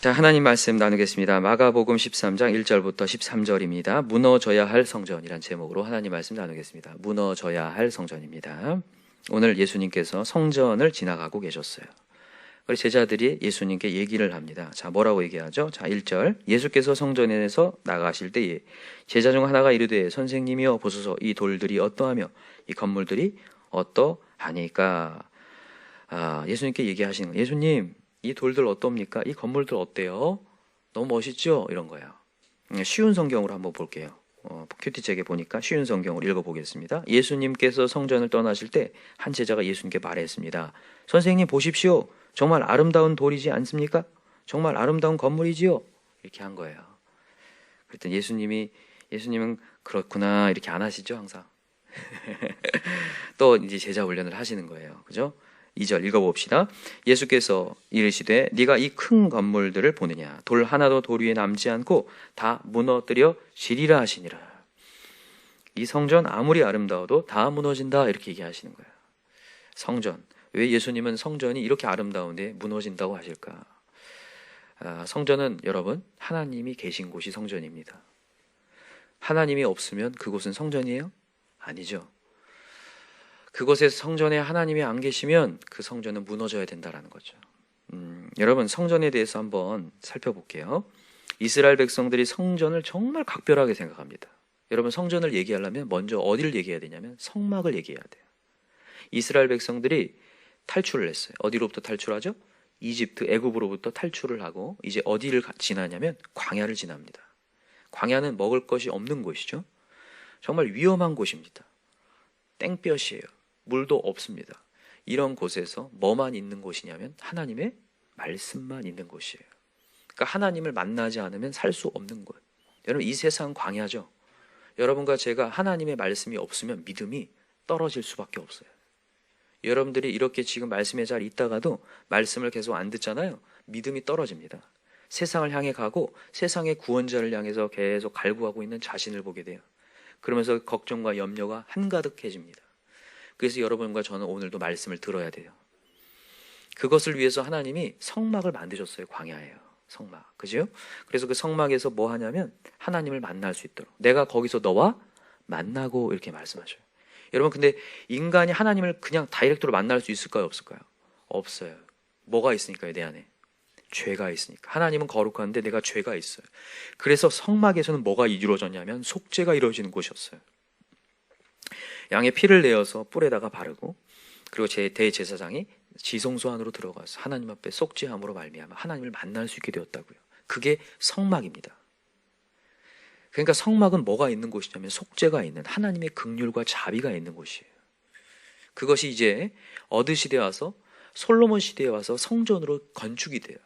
자, 하나님 말씀 나누겠습니다. 마가복음 13장 1절부터 13절입니다. 무너져야 할 성전이란 제목으로 하나님 말씀 나누겠습니다. 무너져야 할 성전입니다. 오늘 예수님께서 성전을 지나가고 계셨어요. 우리 제자들이 예수님께 얘기를 합니다. 자, 뭐라고 얘기하죠? 자, 1절. 예수께서 성전에서 나가실 때에 제자 중 하나가 이르되 선생님이여 보소서 이 돌들이 어떠하며 이 건물들이 어떠하니까. 예수님께 얘기하시는 거예요. 예수님, 이 돌들 어떻습니까? 이 건물들 어때요? 너무 멋있죠? 이런 거예요. 쉬운 성경으로 한번 볼게요. 큐티책에 보니까 쉬운 성경으로 읽어보겠습니다. 예수님께서 성전을 떠나실 때 한 제자가 예수님께 말했습니다. 선생님 보십시오. 정말 아름다운 돌이지 않습니까? 정말 아름다운 건물이지요? 이렇게 한 거예요. 그랬더니 예수님은 그렇구나 이렇게 안 하시죠 항상. 또 이제 제자 훈련을 하시는 거예요. 그죠? 2절 읽어봅시다. 예수께서 이르시되 네가 이 큰 건물들을 보느냐 돌 하나도 돌 위에 남지 않고 다 무너뜨려 지리라 하시니라. 이 성전 아무리 아름다워도 다 무너진다 이렇게 얘기하시는 거예요. 성전, 왜 예수님은 성전이 이렇게 아름다운데 무너진다고 하실까? 성전은 여러분 하나님이 계신 곳이 성전입니다. 하나님이 없으면 그곳은 성전이에요? 아니죠. 그곳에 성전에 하나님이 안 계시면 그 성전은 무너져야 된다는 거죠. 여러분 성전에 대해서 한번 살펴볼게요. 이스라엘 백성들이 성전을 정말 각별하게 생각합니다. 여러분 성전을 얘기하려면 먼저 어디를 얘기해야 되냐면 성막을 얘기해야 돼요. 이스라엘 백성들이 탈출을 했어요. 어디로부터 탈출하죠? 이집트, 애굽으로부터 탈출을 하고 이제 어디를 지나냐면 광야를 지납니다. 광야는 먹을 것이 없는 곳이죠. 정말 위험한 곳입니다. 땡볕이에요. 물도 없습니다. 이런 곳에서 뭐만 있는 곳이냐면 하나님의 말씀만 있는 곳이에요. 그러니까 하나님을 만나지 않으면 살 수 없는 곳. 여러분 이 세상 광야죠. 여러분과 제가 하나님의 말씀이 없으면 믿음이 떨어질 수밖에 없어요. 여러분들이 이렇게 지금 말씀에 잘 있다가도 말씀을 계속 안 듣잖아요. 믿음이 떨어집니다. 세상을 향해 가고 세상의 구원자를 향해서 계속 갈구하고 있는 자신을 보게 돼요. 그러면서 걱정과 염려가 한가득해집니다. 그래서 여러분과 저는 오늘도 말씀을 들어야 돼요. 그것을 위해서 하나님이 성막을 만드셨어요. 광야예요. 성막. 그죠? 그래서 그 성막에서 뭐 하냐면 하나님을 만날 수 있도록 내가 거기서 너와 만나고 이렇게 말씀하셔요. 여러분 근데 인간이 하나님을 그냥 다이렉트로 만날 수 있을까요? 없을까요? 없어요. 뭐가 있으니까요? 내 안에. 죄가 있으니까. 하나님은 거룩한데 내가 죄가 있어요. 그래서 성막에서는 뭐가 이루어졌냐면 속죄가 이루어지는 곳이었어요. 양의 피를 내어서 뿔에다가 바르고 그리고 대제사장이 지성소 안으로 들어가서 하나님 앞에 속죄함으로 말미암아 하나님을 만날 수 있게 되었다고요. 그게 성막입니다. 그러니까 성막은 뭐가 있는 곳이냐면 속죄가 있는 하나님의 긍휼과 자비가 있는 곳이에요. 그것이 이제 어드 시대에 와서 솔로몬 시대에 와서 성전으로 건축이 돼요.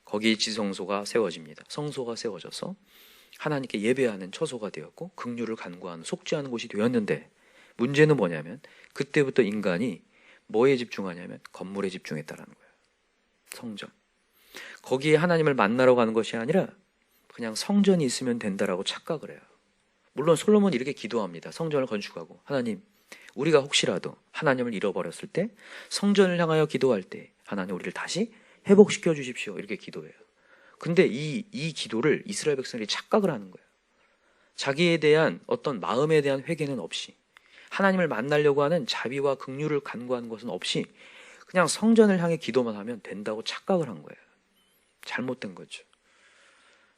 거기에 지성소가 세워집니다. 성소가 세워져서 하나님께 예배하는 처소가 되었고 긍휼을 간구하는 속죄하는 곳이 되었는데 문제는 뭐냐면 그때부터 인간이 뭐에 집중하냐면 건물에 집중했다라는 거예요. 성전. 거기에 하나님을 만나러 가는 것이 아니라 그냥 성전이 있으면 된다라고 착각을 해요. 물론 솔로몬이 이렇게 기도합니다. 성전을 건축하고 하나님 우리가 혹시라도 하나님을 잃어버렸을 때 성전을 향하여 기도할 때 하나님 우리를 다시 회복시켜 주십시오. 이렇게 기도해요. 근데 이 기도를 이스라엘 백성들이 착각을 하는 거예요. 자기에 대한 어떤 마음에 대한 회개는 없이 하나님을 만나려고 하는 자비와 긍휼을 간구하는 것은 없이 그냥 성전을 향해 기도만 하면 된다고 착각을 한 거예요. 잘못된 거죠.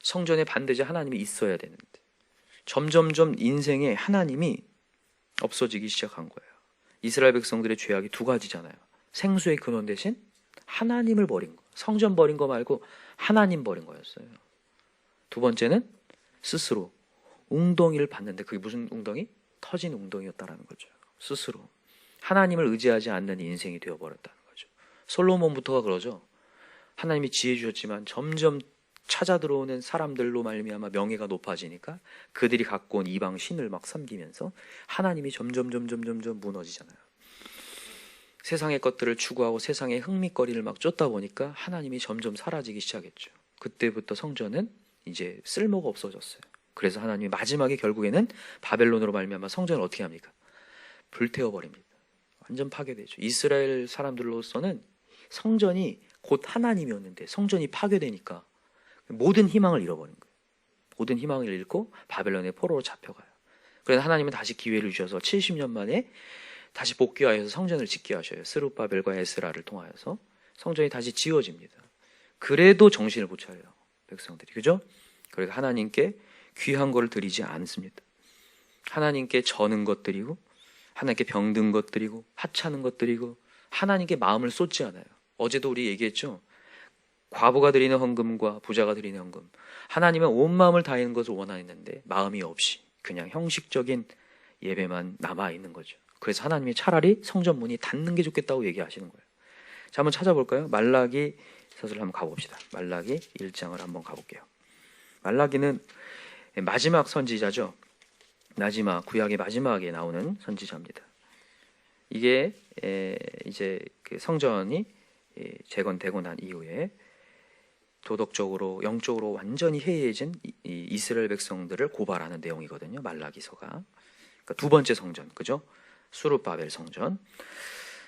성전에 반드시 하나님이 있어야 되는데 점점점 인생에 하나님이 없어지기 시작한 거예요. 이스라엘 백성들의 죄악이 두 가지잖아요. 생수의 근원 대신 하나님을 버린 거. 성전 버린 거 말고 하나님 버린 거였어요. 두 번째는 스스로 웅덩이를 봤는데 그게 무슨 웅덩이? 터진 웅덩이였다라는 거죠. 스스로 하나님을 의지하지 않는 인생이 되어버렸다는 거죠. 솔로몬부터가 그러죠. 하나님이 지혜 주셨지만 점점 찾아 들어오는 사람들로 말미암아 명예가 높아지니까 그들이 갖고 온 이방 신을 막 섬기면서 하나님이 점점 무너지잖아요. 세상의 것들을 추구하고 세상의 흥미거리를 막 쫓다 보니까 하나님이 점점 사라지기 시작했죠. 그때부터 성전은 이제 쓸모가 없어졌어요. 그래서 하나님이 마지막에 결국에는 바벨론으로 말미암아 성전을 어떻게 합니까? 불태워버립니다. 완전 파괴되죠. 이스라엘 사람들로서는 성전이 곧 하나님이었는데 성전이 파괴되니까 모든 희망을 잃어버린 거예요. 모든 희망을 잃고 바벨론의 포로로 잡혀가요. 그래서 하나님은 다시 기회를 주셔서 70년 만에 다시 복귀하여서 성전을 짓게 하셔요. 스룹바벨과 에스라를 통하여서 성전이 다시 지어집니다. 그래도 정신을 못 차려요, 백성들이. 그죠? 그러니까 하나님께 귀한 거를 드리지 않습니다. 하나님께 저는 것 드리고, 하나님께 병든 것 드리고, 하찮은 것 드리고, 하나님께 마음을 쏟지 않아요. 어제도 우리 얘기했죠? 과부가 드리는 헌금과 부자가 드리는 헌금. 하나님은 온 마음을 다하는 것을 원하는데 마음이 없이 그냥 형식적인 예배만 남아있는 거죠. 그래서 하나님이 차라리 성전 문이 닫는 게 좋겠다고 얘기하시는 거예요. 자, 한번 찾아볼까요? 말라기 서술 한번 가봅시다. 말라기 1장을 한번 가볼게요. 말라기는 마지막 선지자죠. 구약의 마지막에 나오는 선지자입니다. 이게 이제 그 성전이 재건되고 난 이후에 도덕적으로 영적으로 완전히 해이해진 이스라엘 백성들을 고발하는 내용이거든요. 말라기서가. 그러니까 두 번째 성전, 그죠? 수르바벨 성전.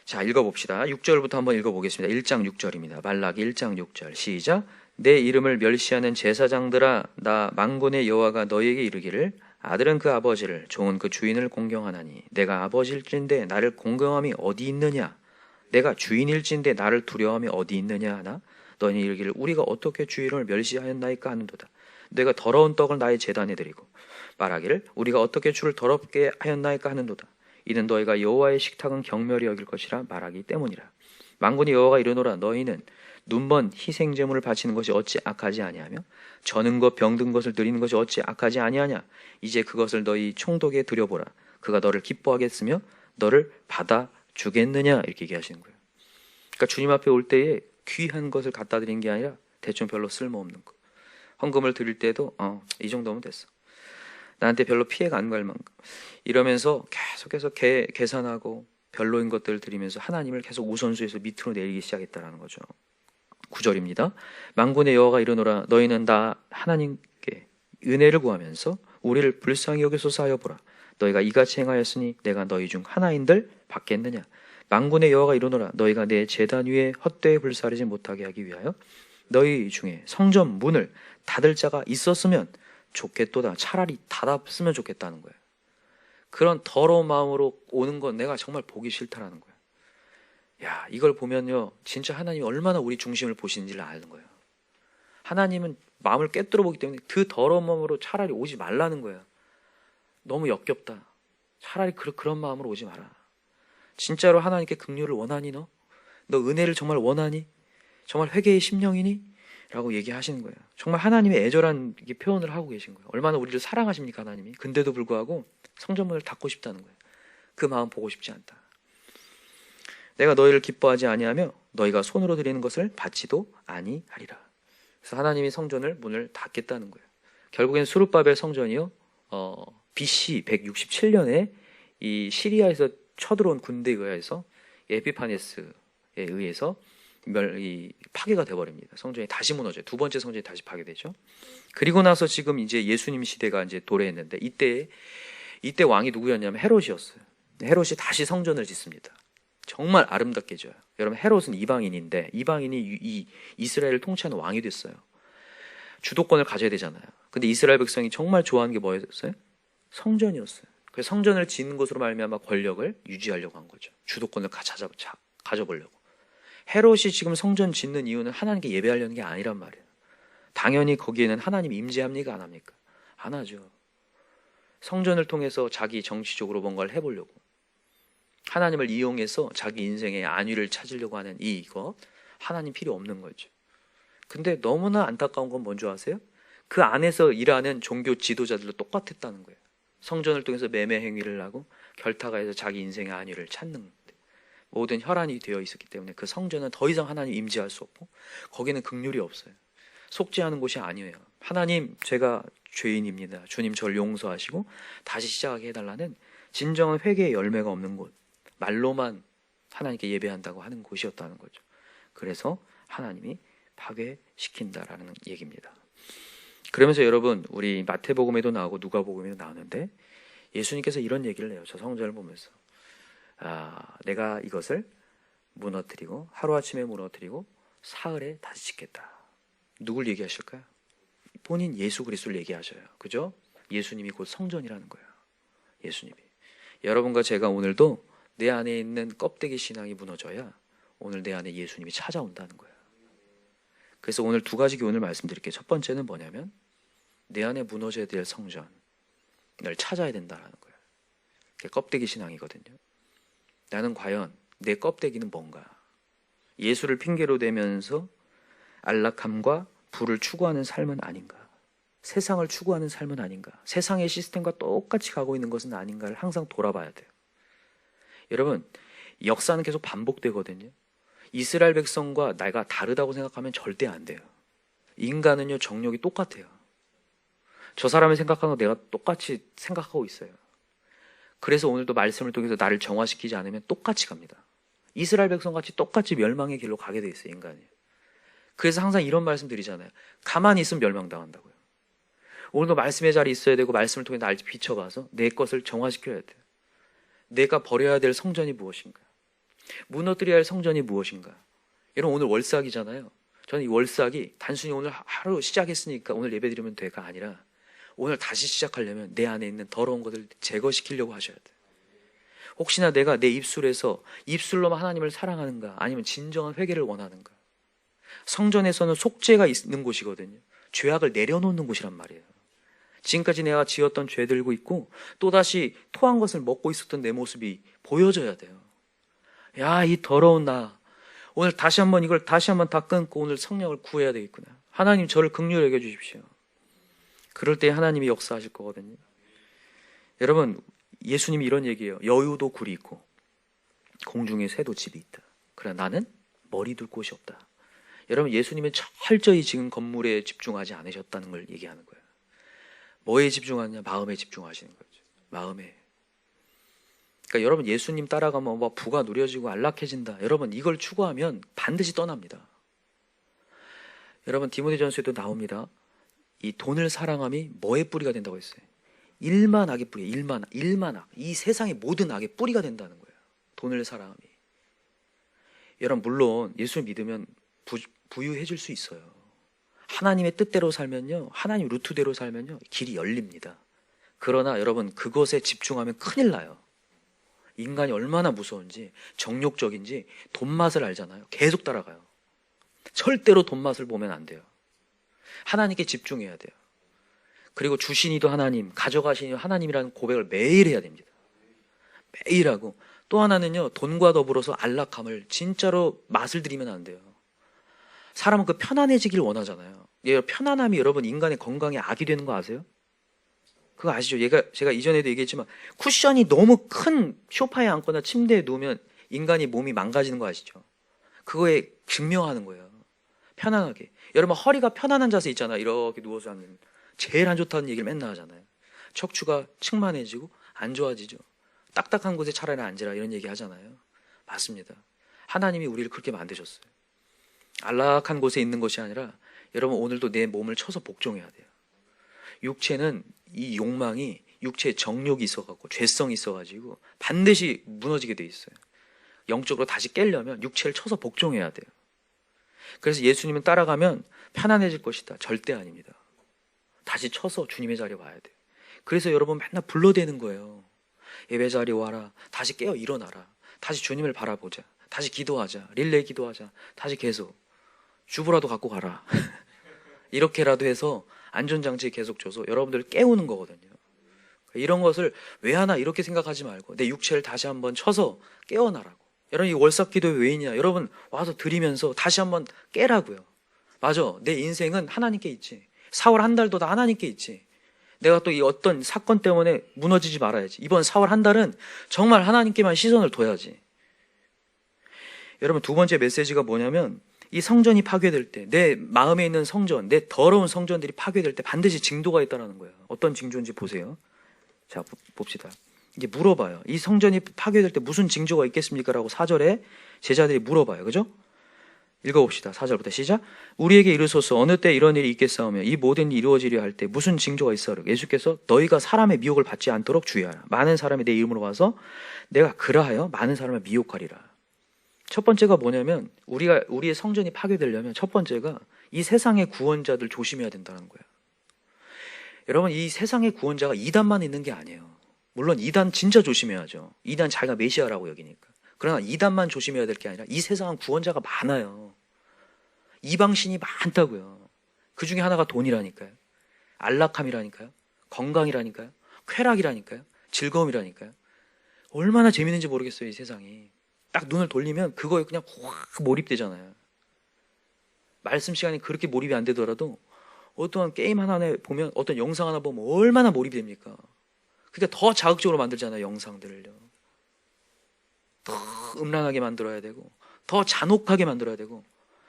자, 읽어봅시다. 6절부터 한번 읽어보겠습니다. 1장 6절입니다. 말라기 1장 6절 시작. 내 이름을 멸시하는 제사장들아, 나 만군의 여호와가 너희에게 이르기를 아들은 그 아버지를, 종은 그 주인을 공경하나니 내가 아버지일진데 나를 공경함이 어디 있느냐? 내가 주인일진데 나를 두려움이 어디 있느냐 하나? 너희 이르기를 우리가 어떻게 주의 이름을 멸시하였나이까 하는도다. 내가 더러운 떡을 나의 제단에 드리고 말하기를 우리가 어떻게 주를 더럽게 하였나이까 하는도다. 이는 너희가 여호와의 식탁은 경멸히 여길 것이라 말하기 때문이라. 만군의 여호와가 이르노라. 너희는 눈먼 희생 제물을 바치는 것이 어찌 악하지 아니하며 저는 것 병든 것을 드리는 것이 어찌 악하지 아니하냐. 이제 그것을 너희 총독에 드려보라. 그가 너를 기뻐하겠으며 너를 받아 주겠느냐. 이렇게 얘기하시는 거예요. 그러니까 주님 앞에 올 때에 귀한 것을 갖다 드린 게 아니라 대충 별로 쓸모없는 거. 헌금을 드릴 때도 이 정도면 됐어. 나한테 별로 피해가 안 갈 만큼. 이러면서 계속해서 계산하고 별로인 것들을 드리면서 하나님을 계속 우선순위에서 밑으로 내리기 시작했다는 거죠. 9절입니다. 만군의 여호와가 이르노라. 너희는 나 하나님께 은혜를 구하면서 우리를 불쌍히 여기소서 하여 보라. 너희가 이같이 행하였으니 내가 너희 중 하나인들 받겠느냐. 만군의 여호와가 이르노라. 너희가 내 제단 위에 헛되이 불사르지 못하게 하기 위하여 너희 중에 성전 문을 닫을 자가 있었으면 좋겠도다. 차라리 닫았으면 좋겠다는 거예요. 그런 더러운 마음으로 오는 건 내가 정말 보기 싫다라는 거예요. 야, 이걸 보면요, 진짜 하나님이 얼마나 우리 중심을 보시는지를 아는 거예요. 하나님은 마음을 꿰뚫어 보기 때문에 그 더러운 마음으로 차라리 오지 말라는 거예요. 너무 역겹다. 차라리 그런 마음으로 오지 마라. 진짜로 하나님께 긍휼을 원하니 너? 너 은혜를 정말 원하니? 정말 회개의 심령이니? 라고 얘기하시는 거예요. 정말 하나님의 애절한 표현을 하고 계신 거예요. 얼마나 우리를 사랑하십니까, 하나님이. 근데도 불구하고 성전문을 닫고 싶다는 거예요. 그 마음 보고 싶지 않다. 내가 너희를 기뻐하지 아니하며 너희가 손으로 드리는 것을 받지도 아니하리라. 그래서 하나님이 성전을 문을 닫겠다는 거예요. 결국엔 수르바벨 성전이요, BC 167년에 이 시리아에서 쳐들어온 군대에 의해서 에피파네스에 의해서 파괴가 돼버립니다. 성전이 다시 무너져요. 두 번째 성전이 다시 파괴되죠. 그리고 나서 지금 이제 예수님 시대가 이제 도래했는데 이때 왕이 누구였냐면 헤롯이었어요. 헤롯이 다시 성전을 짓습니다. 정말 아름답게 져요. 여러분, 헤롯은 이방인인데 이방인이 이 이스라엘을 통치하는 왕이 됐어요. 주도권을 가져야 되잖아요. 근데 이스라엘 백성이 정말 좋아하는 게 뭐였어요? 성전이었어요. 그래서 성전을 짓는 것으로 말미암아 권력을 유지하려고 한 거죠. 주도권을 가져보려고. 헤롯이 지금 성전 짓는 이유는 하나님께 예배하려는 게 아니란 말이에요. 당연히 거기에는 하나님 임재합니까? 안 합니까? 안 하죠. 성전을 통해서 자기 정치적으로 뭔가를 해보려고, 하나님을 이용해서 자기 인생의 안위를 찾으려고 하는 이거, 하나님 필요 없는 거죠. 근데 너무나 안타까운 건 뭔지 아세요? 그 안에서 일하는 종교 지도자들도 똑같았다는 거예요. 성전을 통해서 매매 행위를 하고 결탁해서 자기 인생의 안위를 찾는 모든 혈안이 되어 있었기 때문에 그 성전은 더 이상 하나님 임재할 수 없고 거기는 긍휼이 없어요. 속죄하는 곳이 아니에요. 하나님, 제가 죄인입니다. 주님 저를 용서하시고 다시 시작하게 해달라는 진정한 회개의 열매가 없는 곳, 말로만 하나님께 예배한다고 하는 곳이었다는 거죠. 그래서 하나님이 파괴시킨다라는 얘기입니다. 그러면서 여러분, 우리 마태복음에도 나오고 누가복음에도 나오는데 예수님께서 이런 얘기를 해요. 저 성전을 보면서 내가 이것을 무너뜨리고 하루아침에 무너뜨리고 사흘에 다시 짓겠다. 누굴 얘기하실까요? 본인 예수 그리스도를 얘기하셔요. 그죠? 예수님이 곧 성전이라는 거예요. 예수님이. 여러분과 제가 오늘도 내 안에 있는 껍데기 신앙이 무너져야 오늘 내 안에 예수님이 찾아온다는 거예요. 그래서 오늘 두 가지 교훈을 말씀드릴게요. 첫 번째는 뭐냐면 내 안에 무너져야 될 성전을 찾아야 된다는 거예요. 그게 껍데기 신앙이거든요. 나는 과연 내 껍데기는 뭔가? 예수를 핑계로 대면서 안락함과 부를 추구하는 삶은 아닌가? 세상을 추구하는 삶은 아닌가? 세상의 시스템과 똑같이 가고 있는 것은 아닌가를 항상 돌아봐야 돼요. 여러분, 역사는 계속 반복되거든요. 이스라엘 백성과 내가 다르다고 생각하면 절대 안 돼요. 인간은요, 정욕이 똑같아요. 저 사람이 생각하는 거 내가 똑같이 생각하고 있어요. 그래서 오늘도 말씀을 통해서 나를 정화시키지 않으면 똑같이 갑니다. 이스라엘 백성같이 똑같이 멸망의 길로 가게 돼 있어요, 인간이. 그래서 항상 이런 말씀 드리잖아요. 가만히 있으면 멸망당한다고요. 오늘도 말씀의 자리에 있어야 되고 말씀을 통해 날 비춰봐서 내 것을 정화시켜야 돼요. 내가 버려야 될 성전이 무엇인가? 무너뜨려야 할 성전이 무엇인가? 여러분, 오늘 월삭이잖아요. 저는 이 월삭이 단순히 오늘 하루 시작했으니까 오늘 예배 드리면 돼가 아니라 오늘 다시 시작하려면 내 안에 있는 더러운 것을 제거시키려고 하셔야 돼요. 혹시나 내가 내 입술로만 하나님을 사랑하는가? 아니면 진정한 회개를 원하는가? 성전에서는 속죄가 있는 곳이거든요. 죄악을 내려놓는 곳이란 말이에요. 지금까지 내가 지었던 죄들고 있고 또다시 토한 것을 먹고 있었던 내 모습이 보여져야 돼요. 야, 이 더러운 나. 오늘 다시 한번 이걸 다시 한번 다 끊고 오늘 성령을 구해야 되겠구나. 하나님 저를 긍휼히 여겨 주십시오. 그럴 때 하나님이 역사하실 거거든요. 여러분, 예수님이 이런 얘기예요. 여유도 굴이 있고 공중에 새도 집이 있다. 그러나 나는 머리 둘 곳이 없다. 여러분, 예수님은 철저히 지금 건물에 집중하지 않으셨다는 걸 얘기하는 거예요. 뭐에 집중하냐? 마음에 집중하시는 거죠. 마음에. 그러니까 여러분, 예수님 따라가면 뭐 부가 누려지고 안락해진다. 여러분, 이걸 추구하면 반드시 떠납니다. 여러분, 디모데전서에도 나옵니다. 이 돈을 사랑함이 뭐의 뿌리가 된다고 했어요? 일만 악의 뿌리, 일만 악. 이 세상의 모든 악의 뿌리가 된다는 거예요. 돈을 사랑함이. 여러분, 물론 예수를 믿으면 부유해질 수 있어요. 하나님의 뜻대로 살면요, 하나님 루트대로 살면요, 길이 열립니다. 그러나 여러분, 그것에 집중하면 큰일 나요. 인간이 얼마나 무서운지, 정욕적인지 돈 맛을 알잖아요. 계속 따라가요. 절대로 돈 맛을 보면 안 돼요. 하나님께 집중해야 돼요. 그리고 주신이도 하나님, 가져가시니 하나님이라는 고백을 매일 해야 됩니다. 매일 하고, 또 하나는요, 돈과 더불어서 안락함을 진짜로 맛을 들이면 안 돼요. 사람은 그 편안해지길 원하잖아요. 편안함이 여러분 인간의 건강에 악이 되는 거 아세요? 그거 아시죠? 제가 이전에도 얘기했지만 쿠션이 너무 큰 소파에 앉거나 침대에 누우면 인간이 몸이 망가지는 거 아시죠? 그거에 증명하는 거예요. 편안하게. 여러분, 허리가 편안한 자세 있잖아요. 이렇게 누워서 앉는. 제일 안 좋다는 얘기를 맨날 하잖아요. 척추가 측만해지고 안 좋아지죠. 딱딱한 곳에 차라리 앉으라 이런 얘기 하잖아요. 맞습니다. 하나님이 우리를 그렇게 만드셨어요. 안락한 곳에 있는 것이 아니라 여러분, 오늘도 내 몸을 쳐서 복종해야 돼요. 육체는 이 욕망이, 육체에 정욕이 있어가지고 죄성이 있어가지고 반드시 무너지게 돼 있어요. 영적으로 다시 깨려면 육체를 쳐서 복종해야 돼요. 그래서 예수님은 따라가면 편안해질 것이다. 절대 아닙니다. 다시 쳐서 주님의 자리에 와야 돼요. 그래서 여러분 맨날 불러대는 거예요. 예배 자리에 와라. 다시 깨어 일어나라. 다시 주님을 바라보자. 다시 기도하자. 릴레이 기도하자. 다시 계속. 주부라도 갖고 가라. 이렇게라도 해서 안전장치 계속 줘서 여러분들을 깨우는 거거든요. 이런 것을 왜 하나 이렇게 생각하지 말고 내 육체를 다시 한번 쳐서 깨어나라고. 여러분, 이 월삭 기도의 왜 있냐? 여러분 와서 드리면서 다시 한번 깨라고요. 맞아. 내 인생은 하나님께 있지. 4월 한 달도 다 하나님께 있지. 내가 또 이 어떤 사건 때문에 무너지지 말아야지. 이번 4월 한 달은 정말 하나님께만 시선을 둬야지. 여러분, 두 번째 메시지가 뭐냐면 이 성전이 파괴될 때, 내 마음에 있는 성전, 내 더러운 성전들이 파괴될 때 반드시 징조가 있다는 거예요. 어떤 징조인지 보세요. 자, 봅시다. 이제 물어봐요. 이 성전이 파괴될 때 무슨 징조가 있겠습니까? 라고 4절에 제자들이 물어봐요. 그죠? 읽어봅시다. 4절부터 시작. 우리에게 이르소서 어느 때 이런 일이 있겠사오며 이 모든 일이 이루어지려 할 때 무슨 징조가 있어라. 예수께서 너희가 사람의 미혹을 받지 않도록 주의하라. 많은 사람이 내 이름으로 와서 내가 그라하여 많은 사람을 미혹하리라. 첫 번째가 뭐냐면 우리의 성전이 파괴되려면 첫 번째가 이 세상의 구원자들 조심해야 된다는 거예요. 여러분, 이 세상의 구원자가 이단만 있는 게 아니에요. 물론 이단 진짜 조심해야죠. 이단 자기가 메시아라고 여기니까. 그러나 이단만 조심해야 될 게 아니라 이 세상은 구원자가 많아요. 이방신이 많다고요. 그 중에 하나가 돈이라니까요. 안락함이라니까요. 건강이라니까요. 쾌락이라니까요. 즐거움이라니까요. 얼마나 재밌는지 모르겠어요, 이 세상이. 딱 눈을 돌리면 그거에 그냥 확 몰입되잖아요. 말씀 시간이 그렇게 몰입이 안 되더라도 어떠한 게임 하나 보면, 어떤 영상 하나 보면 얼마나 몰입이 됩니까? 그러니까 더 자극적으로 만들잖아요, 영상들을요. 더 음란하게 만들어야 되고, 더 잔혹하게 만들어야 되고,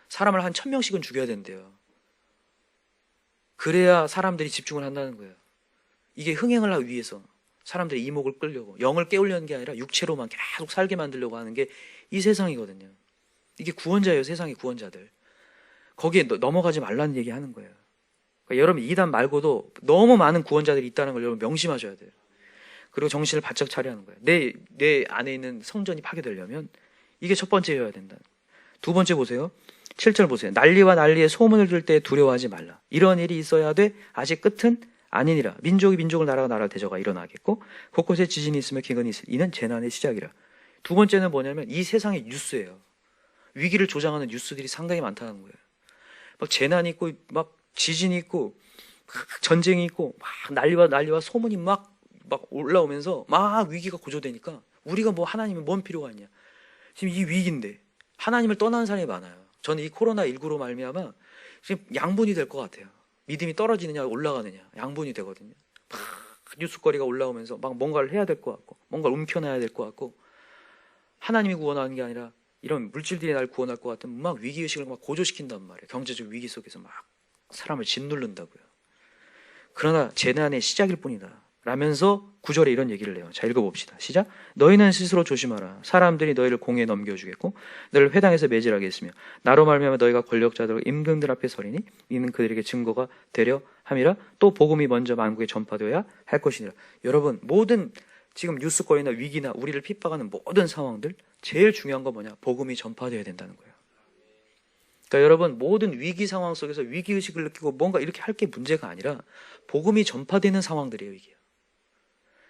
사람을 한 1000명씩은 죽여야 된대요. 그래야 사람들이 집중을 한다는 거예요. 이게 흥행을 하기 위해서 사람들이 이목을 끌려고, 영을 깨우려는 게 아니라 육체로만 계속 살게 만들려고 하는 게 이 세상이거든요. 이게 구원자예요, 세상의 구원자들. 거기에 넘어가지 말라는 얘기 하는 거예요. 그러니까 여러분, 이단 말고도 너무 많은 구원자들이 있다는 걸 여러분 명심하셔야 돼요. 그리고 정신을 바짝 차려야 하는 거예요. 내 안에 있는 성전이 파괴되려면 이게 첫 번째여야 된다. 두 번째 보세요. 7절 보세요. 난리와 난리의 소문을 들을 때 두려워하지 말라. 이런 일이 있어야 돼. 아직 끝은 아니니라. 민족이 민족을, 나라가 나라를 대적하여 일어나겠고 곳곳에 지진이 있으며 기근이 있으리. 이는 재난의 시작이라. 두 번째는 뭐냐면 이 세상의 뉴스예요. 위기를 조장하는 뉴스들이 상당히 많다는 거예요. 막 재난이 있고, 막 지진이 있고, 막 전쟁이 있고, 막 난리와 소문이 막 올라오면서 막 위기가 고조되니까 우리가 뭐 하나님이 뭔 필요가 있냐. 지금 이 위기인데 하나님을 떠나는 사람이 많아요. 저는 이 코로나19로 말미암아 지금 양분이 될 것 같아요. 믿음이 떨어지느냐 올라가느냐 양분이 되거든요. 막 뉴스거리가 올라오면서 막 뭔가를 해야 될 것 같고, 뭔가를 움켜놔야 될 것 같고, 하나님이 구원하는 게 아니라 이런 물질들이 날 구원할 것 같으면 막 위기의식을 막 고조시킨단 말이에요. 경제적 위기 속에서 막 사람을 짓누른다고요. 그러나 재난의 시작일 뿐이다 라면서 9절에 이런 얘기를 해요. 자, 읽어봅시다. 시작. 너희는 스스로 조심하라. 사람들이 너희를 공에 넘겨주겠고 너희를 회당에서 매질하게 했으며 나로 말미암아 너희가 권력자들과 임금들 앞에 서리니 이는 그들에게 증거가 되려 함이라. 또 복음이 먼저 만국에 전파되어야 할 것이니라. 여러분, 모든 지금 뉴스거리나 위기나 우리를 핍박하는 모든 상황들, 제일 중요한 건 뭐냐? 복음이 전파되어야 된다는 거예요. 그러니까 여러분, 모든 위기 상황 속에서 위기의식을 느끼고 뭔가 이렇게 할 게 문제가 아니라 복음이 전파되는 상황들이에요, 이게.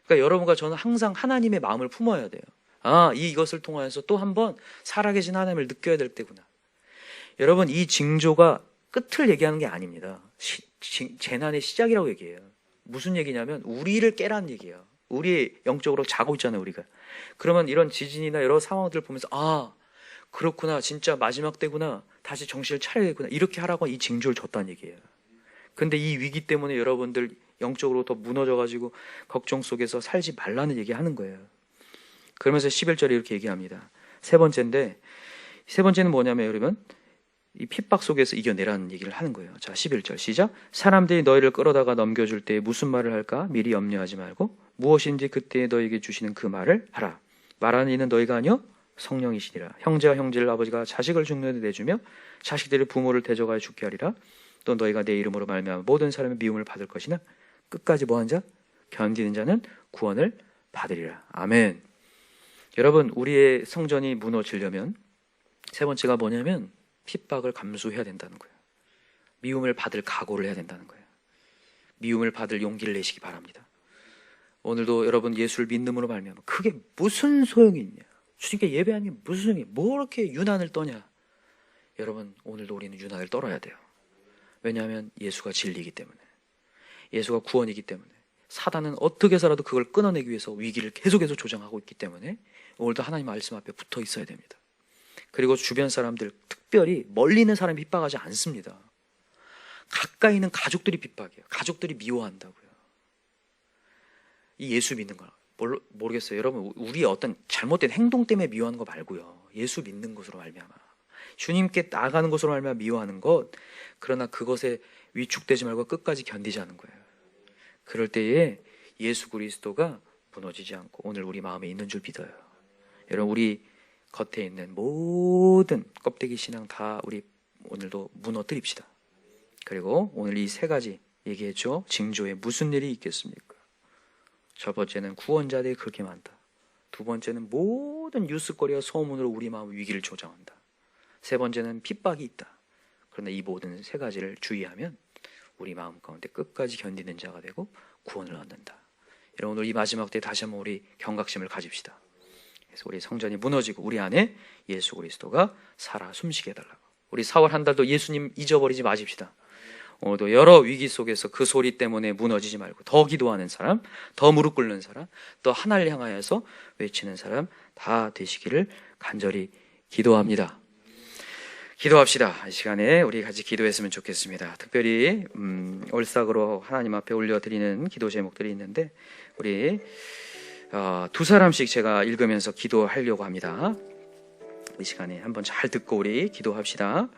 그러니까 여러분과 저는 항상 하나님의 마음을 품어야 돼요. 아, 이것을 통하여서 또 한번 살아계신 하나님을 느껴야 될 때구나. 여러분, 이 징조가 끝을 얘기하는 게 아닙니다. 재난의 시작이라고 얘기해요. 무슨 얘기냐면 우리를 깨라는 얘기예요. 우리 영적으로 자고 있잖아요, 우리가. 그러면 이런 지진이나 여러 상황들을 보면서 아, 그렇구나, 진짜 마지막 때구나, 다시 정신을 차려야겠구나, 이렇게 하라고 이 징조를 줬다는 얘기예요. 근데 이 위기 때문에 여러분들 영적으로 더 무너져가지고 걱정 속에서 살지 말라는 얘기하는 거예요. 그러면서 11절에 이렇게 얘기합니다. 세 번째는 뭐냐면 여러분, 이 핍박 속에서 이겨내라는 얘기를 하는 거예요. 자, 11절 시작. 사람들이 너희를 끌어다가 넘겨줄 때 무슨 말을 할까 미리 염려하지 말고 무엇인지 그때 너희에게 주시는 그 말을 하라. 말하는 이는 너희가 아니요 성령이시니라. 형제가 형제를, 아버지가 자식을 죽는 데 내주며 자식들이 부모를 대적하여 죽게 하리라. 또 너희가 내 이름으로 말미암아 모든 사람의 미움을 받을 것이나 끝까지 뭐한 자? 견디는 자는 구원을 받으리라. 아멘. 여러분, 우리의 성전이 무너지려면 세 번째가 뭐냐면 핍박을 감수해야 된다는 거예요. 미움을 받을 각오를 해야 된다는 거예요. 미움을 받을 용기를 내시기 바랍니다. 오늘도 여러분 예수를 믿음으로 말미암아 그게 무슨 소용이 있냐, 주님께 예배하는 게 무슨 소용이, 뭐 이렇게 유난을 떠냐. 여러분, 오늘도 우리는 유난을 떨어야 돼요. 왜냐하면 예수가 진리이기 때문에, 예수가 구원이기 때문에, 사단은 어떻게 해서라도 그걸 끊어내기 위해서 위기를 계속해서 조장하고 있기 때문에 오늘도 하나님 말씀 앞에 붙어 있어야 됩니다. 그리고 주변 사람들, 특별히 멀리 있는 사람이 핍박하지 않습니다. 가까이 있는 가족들이 핍박해요. 가족들이 미워한다고요. 이 예수 믿는 거 모르겠어요. 여러분, 우리의 어떤 잘못된 행동 때문에 미워하는 거 말고요, 예수 믿는 것으로 말미암아, 주님께 나아가는 것으로 말미암아 미워하는 것, 그러나 그것에 위축되지 말고 끝까지 견디자는 거예요. 그럴 때에 예수 그리스도가 무너지지 않고 오늘 우리 마음에 있는 줄 믿어요. 여러분, 우리 겉에 있는 모든 껍데기 신앙 다 우리 오늘도 무너뜨립시다. 그리고 오늘 이 세 가지 얘기했죠. 징조에 무슨 일이 있겠습니까? 첫 번째는 구원자들이 그렇게 많다. 두 번째는 모든 뉴스거리와 소문으로 우리 마음의 위기를 조장한다. 세 번째는 핍박이 있다. 그러나 이 모든 세 가지를 주의하면 우리 마음 가운데 끝까지 견디는 자가 되고 구원을 얻는다. 여러분, 오늘 이 마지막 때 다시 한번 우리 경각심을 가집시다. 그래서 우리 성전이 무너지고 우리 안에 예수 그리스도가 살아 숨쉬게 해달라고. 우리 4월 한 달도 예수님 잊어버리지 마십시다. 오늘도 여러 위기 속에서 그 소리 때문에 무너지지 말고 더 기도하는 사람, 더 무릎 꿇는 사람, 또 하나님을 향하여서 외치는 사람 다 되시기를 간절히 기도합니다. 기도합시다. 이 시간에 우리 같이 기도했으면 좋겠습니다. 특별히 올싹으로 하나님 앞에 올려드리는 기도 제목들이 있는데 우리 두 사람씩 제가 읽으면서 기도하려고 합니다. 이 시간에 한번 잘 듣고 우리 기도합시다.